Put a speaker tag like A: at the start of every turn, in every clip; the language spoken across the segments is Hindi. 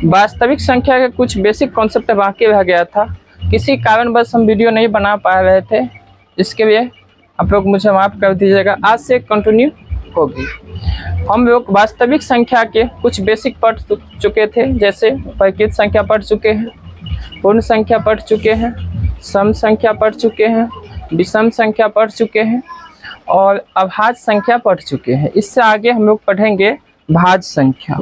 A: वास्तविक संख्या के कुछ बेसिक कॉन्सेप्ट बाकी रह गया था, किसी कारणवश हम वीडियो नहीं बना पा रहे थे, इसके लिए आप लोग मुझे माफ़ कर दीजिएगा। आज से कंटिन्यू होगी। हम लोग वास्तविक संख्या के कुछ बेसिक पढ़ चुके थे, जैसे परिकित संख्या पढ़ चुके हैं, पूर्ण संख्या पढ़ चुके हैं, सम संख्या पढ़ चुके हैं, विषम संख्या पढ़ चुके हैं और अभाज्य संख्या पढ़ चुके हैं। इससे आगे हम लोग पढ़ेंगे भाज्य संख्या।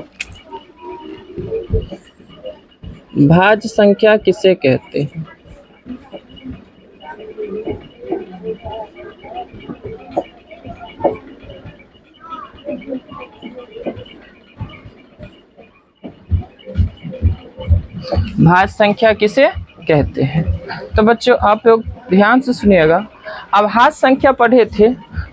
A: भाज्य संख्या किसे कहते हैं? भाज्य संख्या किसे कहते हैं? तो बच्चों आप लोग ध्यान से सुनिएगा। अभाज्य संख्या पढ़े थे,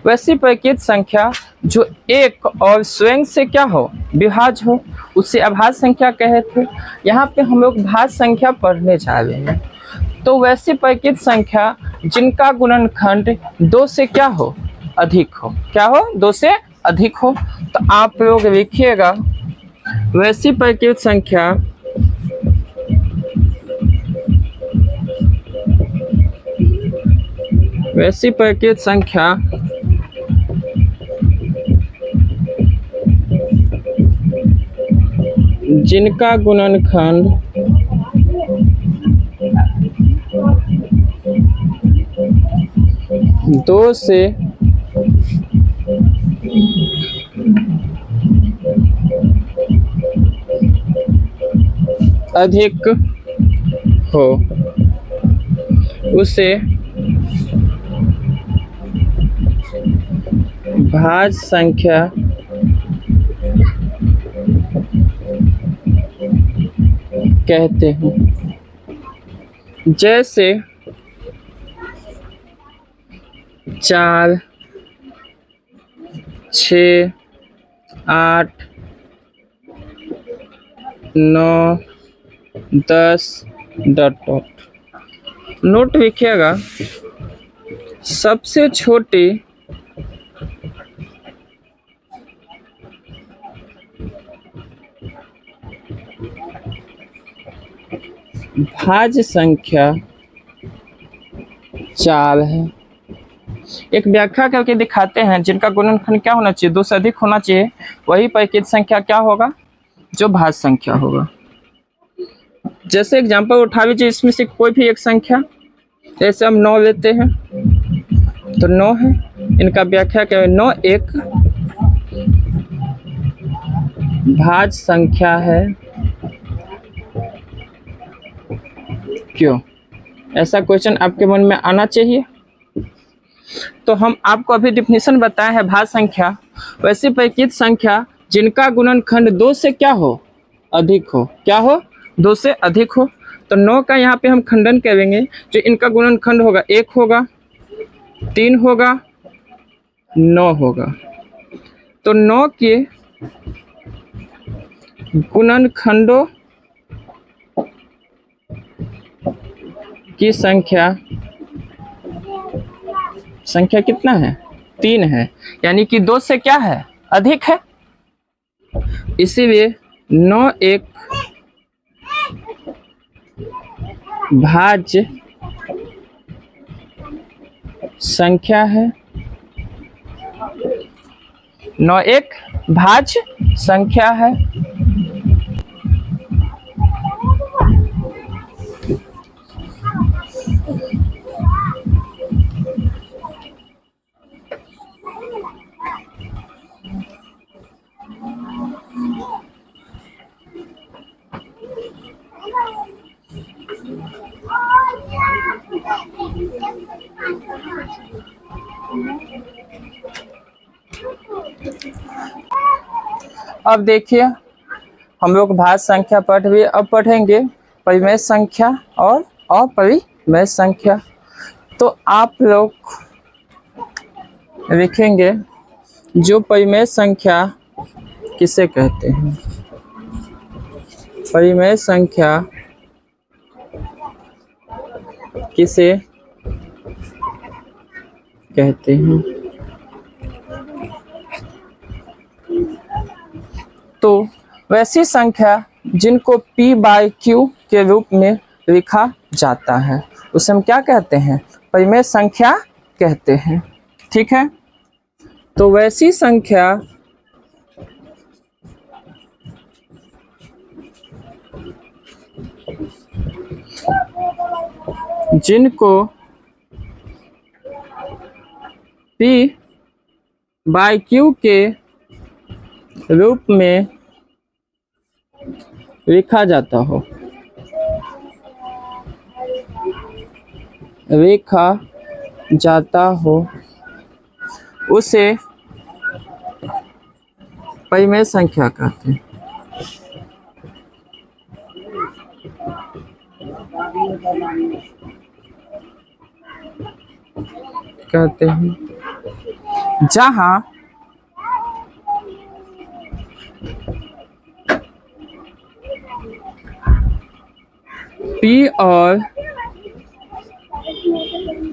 A: वैसी परिकित संख्या जो एक और स्वयं से क्या हो, विभाज्य हो, उसे अभाज्य संख्या कहे थे। यहाँ पे हम लोग भाज्य संख्या पढ़ने जा रहे हैं। तो वैसी परिकित संख्या जिनका गुणनखंड 2 से क्या हो, अधिक हो। क्या हो? 2 से अधिक हो। तो आप लोग लिखिएगा वैसी परिकित संख्या वैसी परिकित संख्या जिनका गुणनखंड 2 से अधिक हो, उसे भाज्य संख्या कहते हैं। जैसे 4, 6, 8, 9, 10 ... नोट लिखिएगा, सबसे छोटी भाज्य संख्या 4 है। एक व्याख्या करके दिखाते हैं, जिनका गुणनखंड क्या होना चाहिए, 2 से अधिक होना चाहिए, वही परिकित संख्या क्या होगा, जो भाज्य संख्या होगा। जैसे एग्जांपल उठा लीजिए, इसमें से कोई भी एक संख्या, जैसे हम 9 लेते हैं तो 9 है, इनका व्याख्या क्या है, 9 एक भाज्य संख्या है। क्यों? ऐसा क्वेश्चन आपके मन में आना चाहिए। तो हम आपको अभी डिफिनीशन बताए हैं भाज्य संख्या, वैसी परिकित संख्या जिनका गुणनखंड 2 से क्या हो, अधिक हो। क्या हो? 2 से अधिक हो। तो 9 का यहाँ पे हम खंडन करेंगे, जो इनका गुणनखंड होगा 1 होगा, 3 होगा, 9 होगा। तो 9 के गुणनखंडों की संख्या कितना है, 3 है, यानी कि 2 से क्या है, अधिक है। इसीलिए 9 एक भाज्य संख्या है। 9 एक भाज्य संख्या है। अब देखिए, हम लोग भाज्य संख्या पढ़ भी, अब पढ़ेंगे परिमेय संख्या और अपरिमेय संख्या। तो आप लोग लिखेंगे जो परिमेय संख्या किसे कहते हैं। परिमेय संख्या किसे कहते हैं। तो वैसी संख्या जिनको P बाई Q के रूप में लिखा जाता है उसे हम क्या कहते हैं? परिमेय संख्या कहते हैं। ठीक है, तो वैसी संख्या जिनको P बाई Q के रूप में लिखा जाता हो, उसे परिमेय संख्या कहते हैं। जहां P और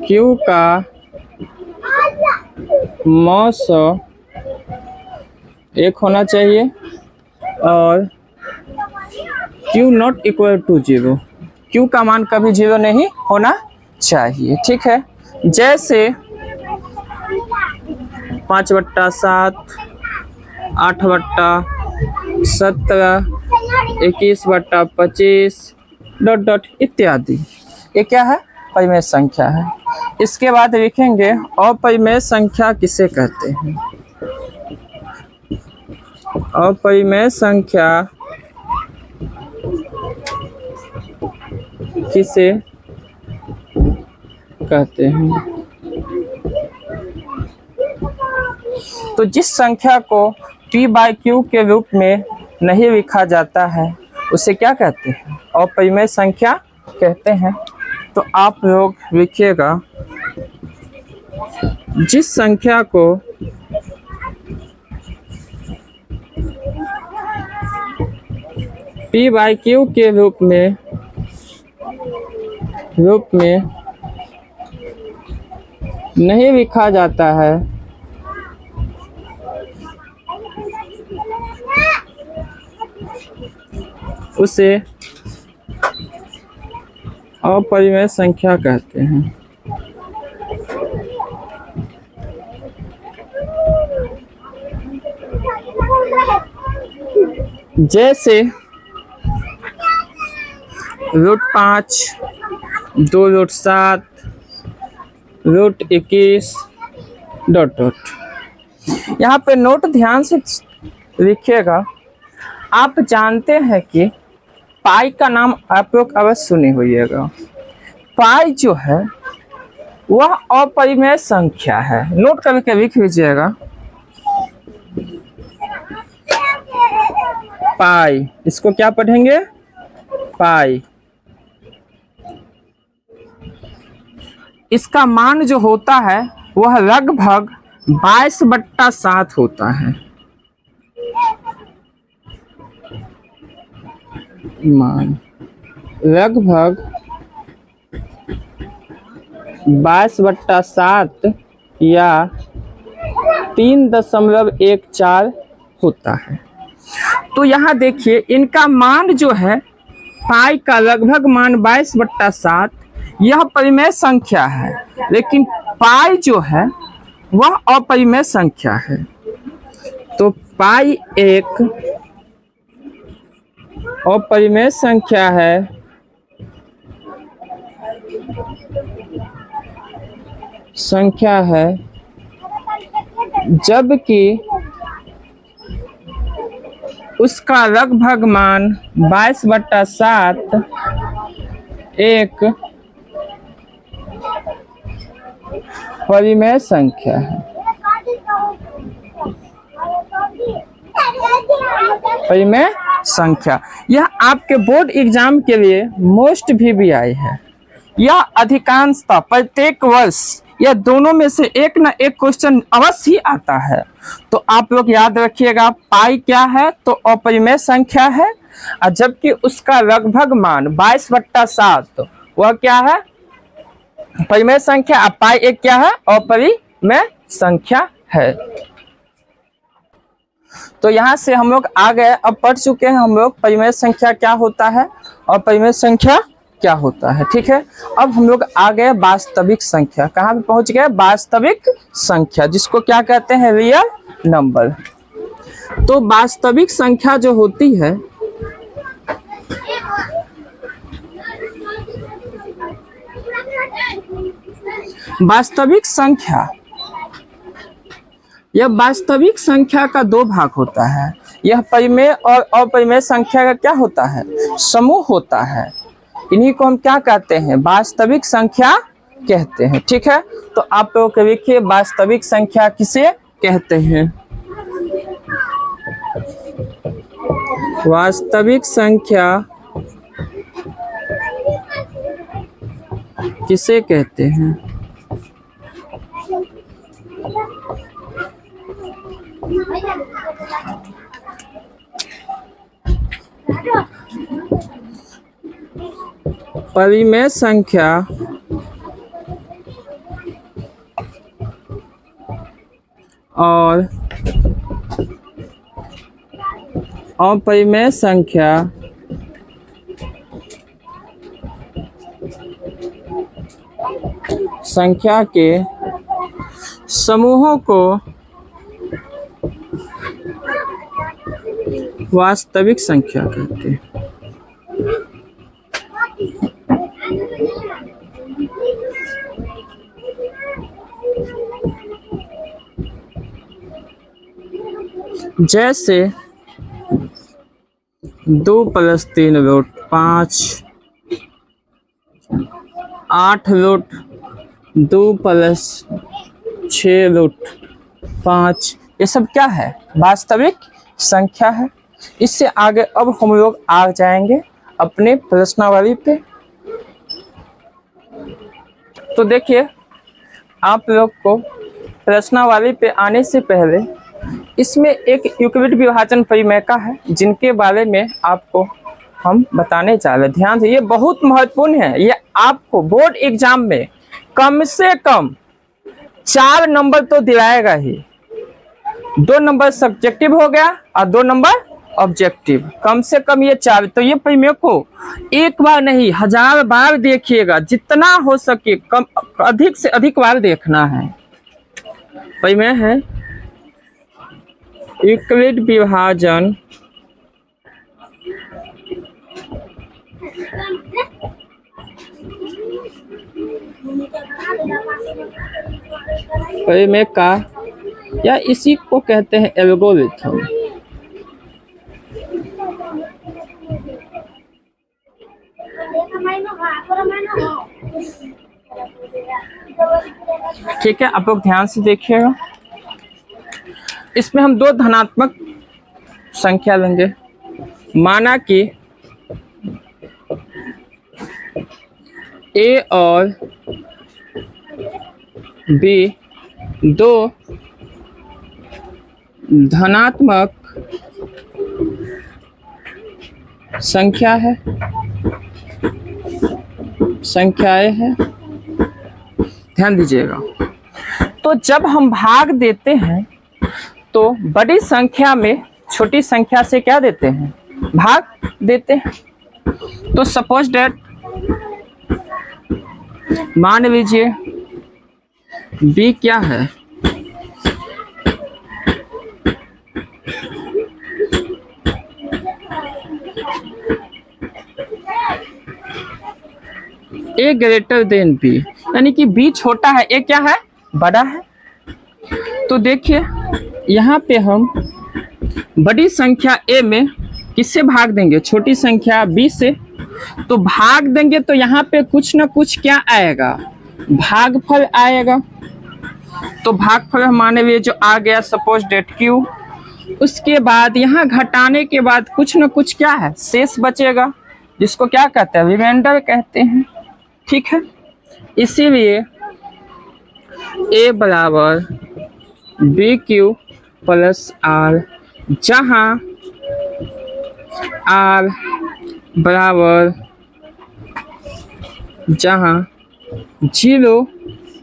A: Q का मॉस 1 होना चाहिए और Q not equal to 0, Q का मान कभी 0 नहीं होना चाहिए। ठीक है, जैसे 5/7, 8/17, 21/25 ... इत्यादि, ये क्या है? परिमेय संख्या है। इसके बाद लिखेंगे अपरिमेय संख्या किसे कहते हैं? अपरिमेय संख्या किसे कहते हैं? तो जिस संख्या को P बाई Q के रूप में नहीं लिखा जाता है उसे क्या कहते हैं? अपरिमेय संख्या कहते हैं। तो आप लोग लिखिएगा, जिस संख्या को P बाई Q के रूप में नहीं लिखा जाता है उसे अपरिमेय संख्या कहते हैं। जैसे √5, 2√7, √21 ... यहाँ पे नोट ध्यान से लिखिएगा। आप जानते हैं कि पाई का नाम आप लोग अवश्य सुने होइएगा। पाई जो है वह अपरिमेय संख्या है। नोट करके लिख लीजिएगा, पाई, इसको क्या पढ़ेंगे? पाई। इसका मान जो होता है वह लगभग 22/7 होता है। मान लगभग 22/7 या 3.14 होता है। तो यहाँ देखिए, इनका मान जो है, पाई का लगभग मान 22/7, यह परिमेय संख्या है, लेकिन पाई जो है वह अपरिमेय संख्या है। तो पाई एक अपरिमेय संख्या है, जबकि उसका लगभग मान 22/7 एक परिमेय संख्या है। परिमेय संख्या यह आपके बोर्ड एग्जाम के लिए मोस्ट भी आई है। यह अधिकांशतः प्रत्येक वर्ष यह दोनों में से एक न एक क्वेश्चन अवश्य ही आता है। तो आप लोग याद रखिएगा, पाई क्या है? तो अपरिमेय संख्या है, और जबकि उसका लगभग मान 22/7 वह क्या है? परिमेय संख्या। पाई एक क्या है? अपरिमेय संख्या है। तो यहाँ से हम लोग आ गए, अब पढ़ चुके हैं हम लोग परिमेय संख्या क्या होता है और परिमेय संख्या क्या होता है। ठीक है, अब हम लोग आ गए वास्तविक संख्या। कहाँ पे पहुंच गए? वास्तविक संख्या, जिसको क्या कहते हैं? Real number. तो वास्तविक संख्या जो होती है, वास्तविक संख्या, यह वास्तविक संख्या का दो भाग होता है। यह परिमेय और अपरिमेय संख्या का क्या होता है? समूह होता है। इन्हीं को हम क्या कहते हैं? वास्तविक संख्या कहते हैं। ठीक है, तो आप लोग देखिए वास्तविक संख्या किसे कहते हैं? वास्तविक संख्या किसे कहते हैं? परिमेय संख्या और अपरिमेय संख्या संख्या के समूहों को वास्तविक संख्या कहते हैं। जैसे 2 + 3 रूट 5, 8 रूट 2 + 6 रूट 5, ये सब क्या है? वास्तविक संख्या है। इससे आगे अब हम लोग आ जाएंगे अपने प्रश्नावली पे। तो देखिए, आप लोग को प्रश्नावली पे आने से पहले इसमें एक यूक्लिड विभाजन परिमेय का है, जिनके बारे में आपको हम बताने जा रहे हैं। ध्यान से, ये बहुत महत्वपूर्ण है। ये आपको बोर्ड एग्जाम में कम से कम 4 नंबर तो दिलाएगा ही। 2 नंबर सब्जेक्टिव हो गया और 2 नंबर ऑब्जेक्टिव, कम से कम ये 4। तो ये परिमेय को एक बार नहीं 1000 बार देखिएगा, जितना हो सके कम अधिक से अधिक बार देखना है। परिमेय है यूक्लिड विभाजन परिमेय का, या इसी को कहते हैं एल्गोरिथम। ठीक है, आप लोग ध्यान से देखिएगा। इसमें हम 2 धनात्मक संख्या लेंगे। माना कि ए और बी 2 धनात्मक संख्याएं हैं। ध्यान दीजिएगा। तो जब हम भाग देते हैं तो बड़ी संख्या में छोटी संख्या से क्या देते हैं? भाग देते हैं। तो सपोज डेट, मान लीजिए बी क्या है? ए ग्रेटर देन बी, यानी कि बी छोटा है, ए क्या है? बड़ा है। तो देखिए यहाँ पे हम बड़ी संख्या ए में किससे भाग देंगे? छोटी संख्या बी से। तो भाग देंगे तो यहाँ पे कुछ ना कुछ क्या आएगा? भागफल आएगा। तो भागफल माने हुए जो आ गया सपोज डेट क्यू, उसके बाद यहाँ घटाने के बाद कुछ ना कुछ क्या है? शेष बचेगा, जिसको क्या कहते हैं? रिमाइंडर कहते हैं। ठीक है, इसीलिए ए बराबर बी क्यू प्लस आर, जहाँ आर बराबर 0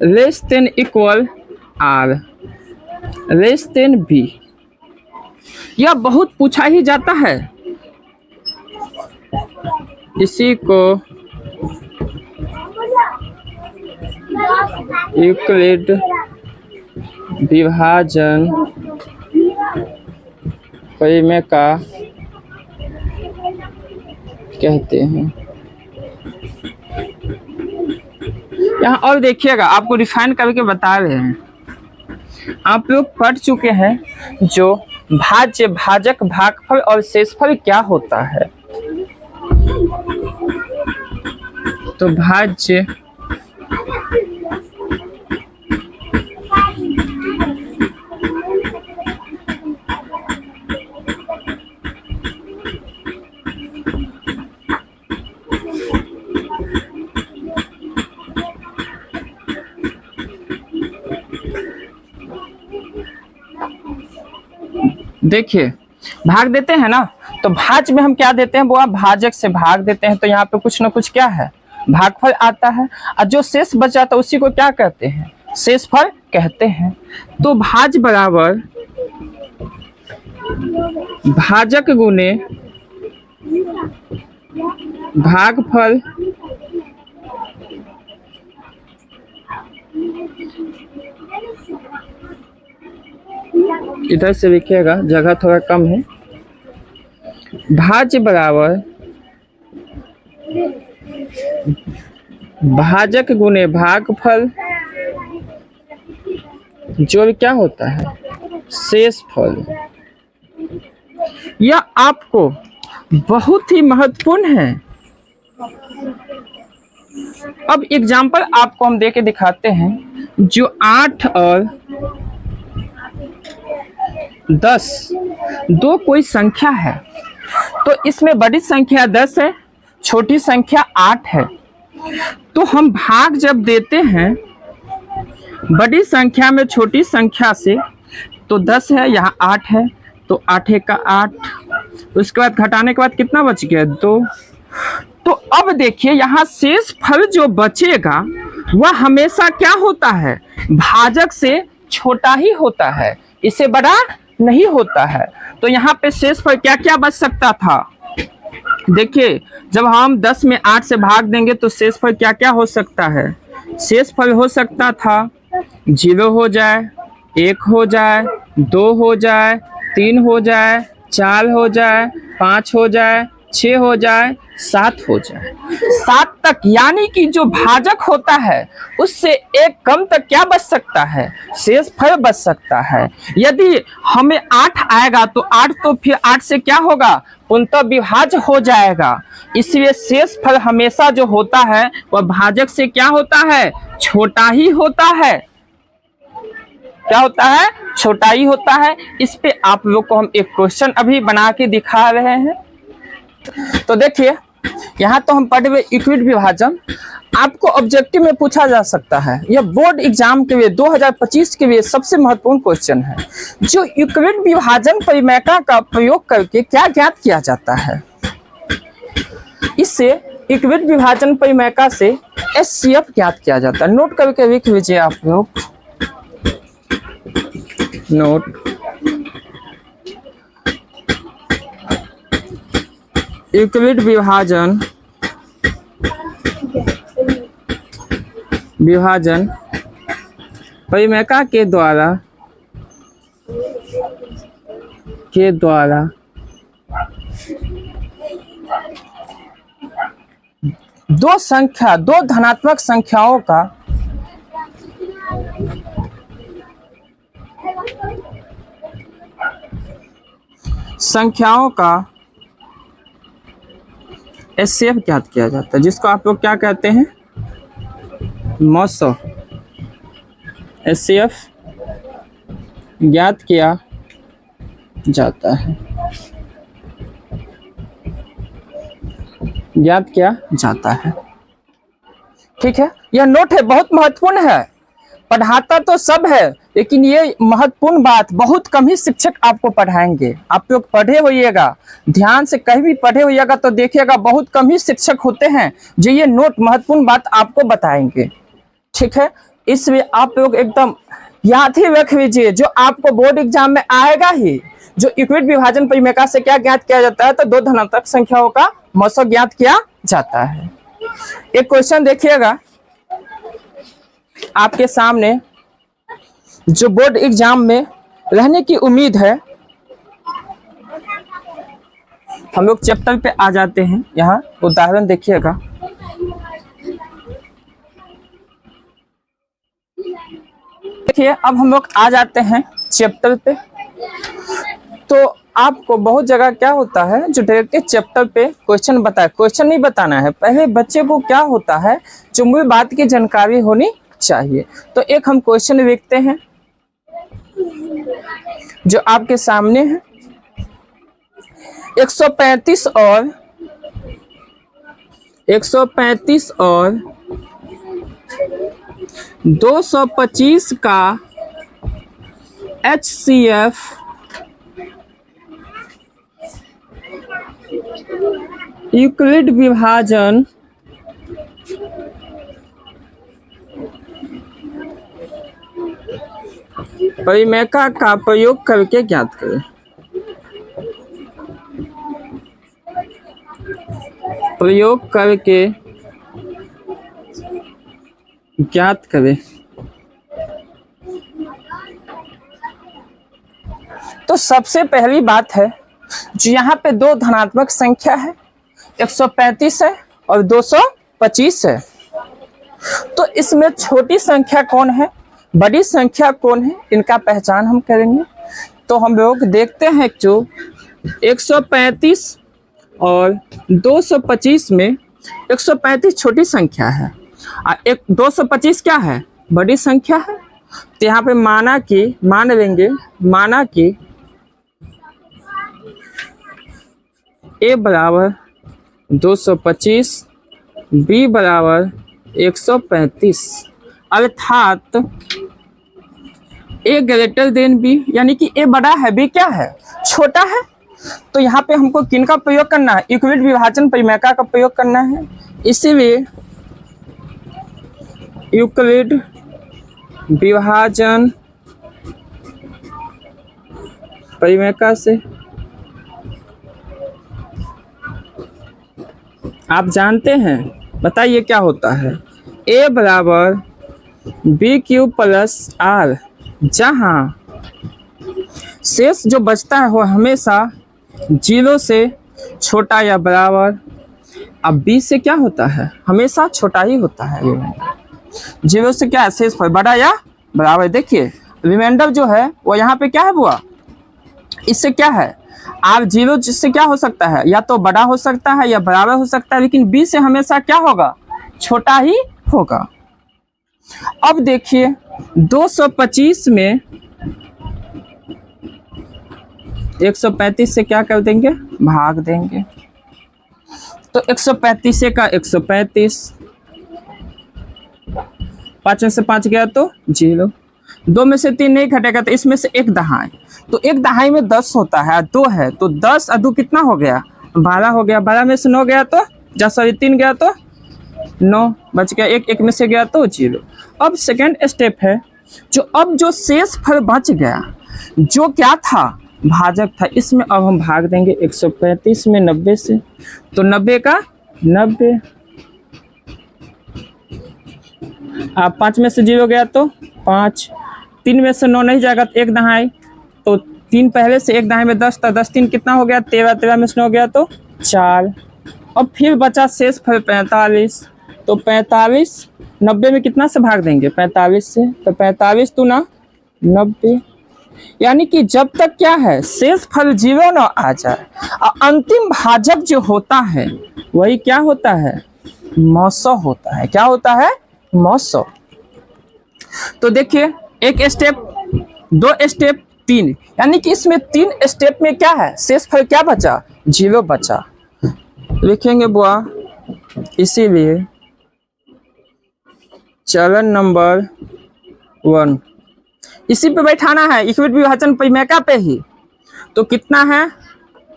A: less than equal R less than B. यह बहुत पूछा ही जाता है। इसी को यूक्लिड विभाजन परिमेय कहते हैं। यहाँ और देखिएगा, आपको रिफाइन करके बता रहे हैं। आप लोग पढ़ चुके हैं जो भाज्य, भाजक, भागफल और शेषफल क्या होता है। तो भाज्य देखिए, भाग देते हैं ना, तो भाज्य में हम क्या देते हैं, वो आप भाजक से भाग देते हैं, तो यहाँ पे कुछ ना कुछ क्या है, भागफल आता है। और जो शेष बच जाता है उसी को क्या कहते हैं, शेषफल कहते हैं। तो भाज्य बराबर भाजक गुने भागफल इधर से लिखिएगा, जगह थोड़ा कम है। भाज्य बराबर भाजक गुने भागफल जो क्या होता है, शेषफल। यह आपको बहुत ही महत्वपूर्ण है। अब एग्जाम्पल आपको हम देके दिखाते हैं। जो 8 और 10 दो कोई संख्या है, तो इसमें बड़ी संख्या 10 है, छोटी संख्या 8 है। तो हम भाग जब देते हैं बड़ी संख्या में छोटी संख्या से, तो 10 है, यहाँ 8 है, तो 8 का 8, उसके बाद घटाने के बाद कितना बच गया, 2। तो अब देखिए, यहाँ शेष फल जो बचेगा वह हमेशा क्या होता है, भाजक से छोटा ही होता है, इससे बड़ा नहीं होता है। तो यहाँ पे शेष फल क्या क्या बच सकता था, देखिए, जब हम 10 में 8 से भाग देंगे तो शेष फल क्या क्या हो सकता है। शेष फल हो सकता था 0 हो जाए, 1 हो जाए, 2 हो जाए, 3 हो जाए, 4 हो जाए, 5 हो जाए, 6 हो जाए, 7 हो जाए, 7 तक। यानी कि जो भाजक होता है उससे एक कम तक क्या बच सकता है, शेष फल बच सकता है। यदि हमें 8 आएगा तो 8 तो फिर 8 से क्या होगा, पूर्णतः विभाज्य हो जाएगा। इसलिए शेष फल हमेशा जो होता है वह भाजक से क्या होता है, छोटा ही होता है। क्या होता है, छोटा ही होता है। इस पे आप लोग को हम एक क्वेश्चन अभी बना के दिखा रहे हैं। तो देखिए, यहाँ तो हम पढ़े हुए यूक्लिड विभाजन, आपको ऑब्जेक्टिव में पूछा जा सकता है। यह बोर्ड एग्जाम के लिए 2025 के लिए सबसे महत्वपूर्ण क्वेश्चन है। जो यूक्लिड विभाजन परिमेय का प्रयोग करके क्या ज्ञात किया जाता है, इससे यूक्लिड विभाजन परिमेय से एचसीएफ ज्ञात किया जाता है। नोट करके लिख लीजिए आप लोग, नोट। यूक्लिड विभाजन परिमेय के द्वारा दो धनात्मक संख्याओं का एचसीएफ ज्ञात किया जाता है, जिसको आप लोग क्या कहते हैं, मौसो। एचसीएफ ज्ञात किया जाता है, ठीक है। यह नोट है, बहुत महत्वपूर्ण है। पढ़ाता तो सब है, लेकिन ये महत्वपूर्ण बात बहुत कम ही शिक्षक आपको पढ़ाएंगे। आप लोग पढ़े होइएगा, ध्यान से कहीं भी पढ़े होइएगा तो देखिएगा, बहुत कम ही शिक्षक होते हैं जो ये नोट महत्वपूर्ण बात आपको बताएंगे, ठीक है। इसलिए आप लोग एकदम याद ही रख लीजिए, जो आपको बोर्ड एग्जाम में आएगा ही, जो इक्विट विभाजन परिमेका से क्या ज्ञात किया जाता है, तो दो धनात्मक संख्याओं का मौसक ज्ञात किया जाता है। एक क्वेश्चन देखिएगा आपके सामने, जो बोर्ड एग्जाम में रहने की उम्मीद है। हम लोग चैप्टर पे आ जाते हैं। यहाँ उदाहरण देखिएगा, देखिए अब हम लोग आ जाते हैं चैप्टर पे। तो आपको बहुत जगह क्या होता है, जो डायरेक्ट चैप्टर पे क्वेश्चन बताए, क्वेश्चन नहीं बताना है, पहले बच्चे को क्या होता है, जो मूल बात की जानकारी होनी चाहिए। तो एक हम क्वेश्चन देखते हैं जो आपके सामने है। 135 और 225 का HCF यूक्लिड विभाजन परिमेका का प्रयोग करके ज्ञात करें। प्रयोग करके ज्ञात करें। तो सबसे पहली बात है, जो यहाँ पे दो धनात्मक संख्या है, 135 है और 225 है। तो इसमें छोटी संख्या कौन है, बड़ी संख्या कौन है, इनका पहचान हम करेंगे। तो हम लोग देखते हैं, जो 135 और 225 में 135 छोटी संख्या है और 225 क्या है, बड़ी संख्या है। तो यहाँ पे मान लेंगे A बराबर 225, B बराबर 135, अर्थात A ग्रेटर देन B, यानी कि A बड़ा है, B क्या है, छोटा है। तो यहाँ पे हमको किन का प्रयोग करना है, यूक्लिड विभाजन परिमेका का प्रयोग करना है। इसीलिए यूक्लिड विभाजन परिमेका से आप जानते हैं, बताइए क्या होता है, A बराबर BQ प्लस R, जहाँ शेष जो बचता है वो हमेशा 0 से छोटा या बराबर। अब B से क्या होता है, हमेशा छोटा ही होता है। 0 से क्या है, शेष पर बड़ा या बराबर। देखिए रिमाइंडर जो है वो यहाँ पे क्या है बुआ, इससे क्या है, आप 0 जिससे क्या हो सकता है, या तो बड़ा हो सकता है या बराबर हो सकता है, लेकिन B से हमेशा क्या होगा, छोटा ही होगा। अब देखिए 225 में 135 से क्या कर देंगे, भाग देंगे। तो 135 का 135, 5 में से 5 गया तो 0, 2 में से 3 नहीं घटेगा तो इसमें से 1 दहाई, तो 1 दहाई में 10 होता है, 2 है तो 10 और 2 कितना हो गया, 12 हो गया। 12 में से 9 गया तो 3 गया तो 9 बच गया, 1 में से गया तो 0। अब सेकेंड स्टेप है, जो शेष फल बच गया, जो क्या था, भाजक था, इसमें अब हम भाग देंगे 135 में 90 से, तो 90 का 90, अब 5 में से 0 गया तो 5, 3 में से 9 नहीं जाएगा तो 1 दहाई, तो 3 पहले से 1 दहाई में 10 था, 10 3 कितना हो गया 13, 13 में से 9 गया तो 4। अब फिर बचा शेष फल 45, तो 45 90 में कितना से भाग देंगे, 45 से, तो 45 तो ना 90, यानी कि जब तक क्या है, शेष फल 0 ना आ जाए और अंतिम भाजक जो होता है वही क्या होता है, मौसौ होता है। क्या होता है, मौसौ। तो देखिए 1 स्टेप, 2 स्टेप, 3, यानी कि इसमें 3 स्टेप में क्या है, शेष फल क्या बचा, 0 बचा। लिखेंगे बुआ, इसीलिए चरण नंबर 1 इसी पे बैठाना है, यूक्लिड विभाजन परिमेका पे ही। तो कितना है,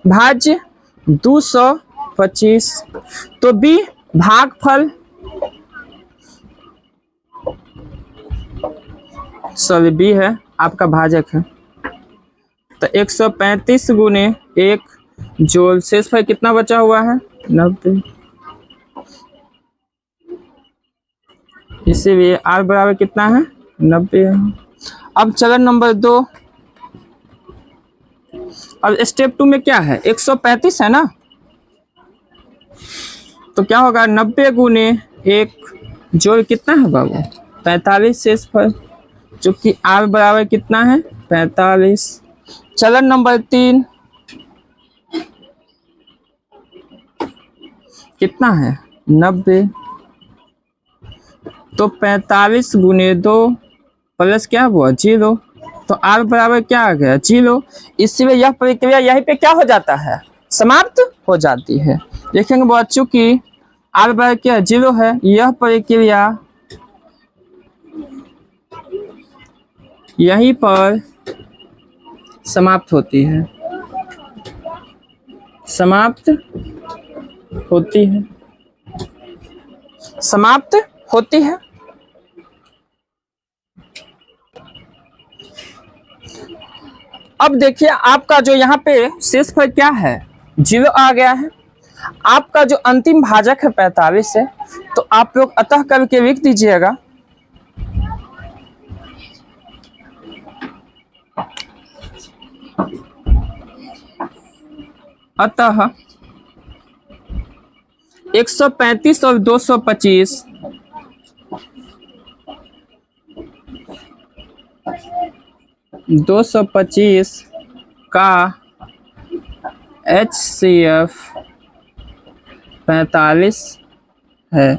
A: भाज्य 225, तो B भागफल सॉरी बी है आपका भाजक है। तो 135 गुने 1 जो शेष भाई कितना बचा हुआ है 90। इसीलिए r बराबर कितना है 90 है। अब चरण नंबर 2। अब स्टेप 2 में क्या है 135 है ना, तो क्या होगा 90 गुने 1 जो कितना है बाबू 45 शेष पर, जो कि r बराबर कितना है 45। चरण नंबर 3 कितना है 90, तो 45 गुने 2 प्लस क्या हुआ 0, तो r बराबर क्या आ गया 0। इसलिए यह प्रक्रिया यहीं पे क्या हो जाता है समाप्त हो जाती है। देखेंगे बच्चों की r बराबर क्या 0 है, यह प्रक्रिया यहीं पर समाप्त होती है, समाप्त होती है, समाप्त होती है। अब देखिए आपका जो यहाँ पे शेष पर क्या है 0 आ गया है। आपका जो अंतिम भाजक है 45 है, तो आप लोग अतः करके लिख दीजिएगा अतः 135 और 225 225 का HCF 45 है।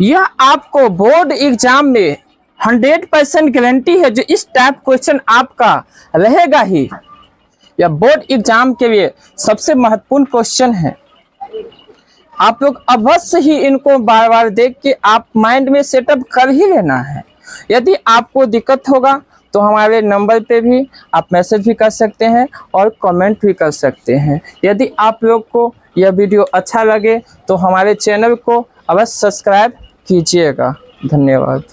A: यह आपको बोर्ड एग्जाम में 100% गारंटी है। जो इस टाइप क्वेश्चन आपका रहेगा ही, यह बोर्ड एग्जाम के लिए सबसे महत्वपूर्ण क्वेश्चन है। आप लोग अवश्य ही इनको बार बार देख के आप माइंड में सेटअप कर ही लेना है। यदि आपको दिक्कत होगा तो हमारे नंबर पे भी आप मैसेज भी कर सकते हैं और कमेंट भी कर सकते हैं। यदि आप लोग को यह वीडियो अच्छा लगे तो हमारे चैनल को अवश्य सब्सक्राइब कीजिएगा। धन्यवाद।